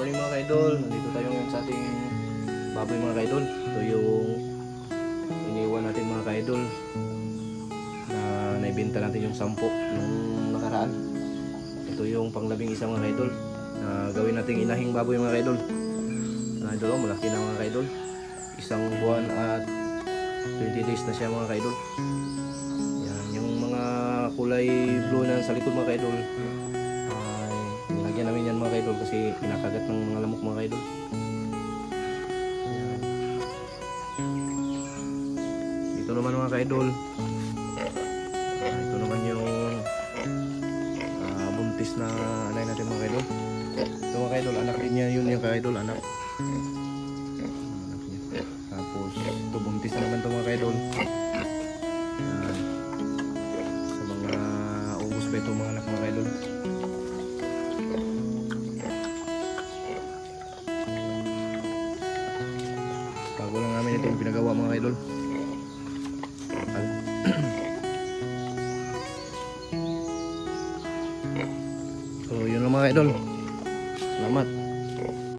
morning mga ka-idol. Nandito tayo ngayon sa ating baboy mga ka-idol. Ito yung iniwan natin mga ka-idol na naibenta natin yung 10 nung nakaraan. Ito yung pang-11 mga ka-idol na gawin nating inahing baboy mga ka-idol. Mga idol, malaki na mga ka-idol. 1 buwan at 20 days na siya mga ka-idol. Yan, yung mga kulay blue na sa likod mga ka-idol, nilagyan namin yan mga ka-idol kasi pinakagat ng mga lamok mga ka-idol. Yan. Dito naman mga ka-idol, ito naman yung buntis na anay natin mga ka-idol. Ito mga ka-idol, anak din niya yun yung ka-idol, anak. Tapos ito buntis na naman ito mga ka-idol. Yan. Sa mga ubos pa ito mga anak mga ka-idol. Bago lang namin itong pinagawa mga ka-idol. So yun lang mga ka-idol. Salamat.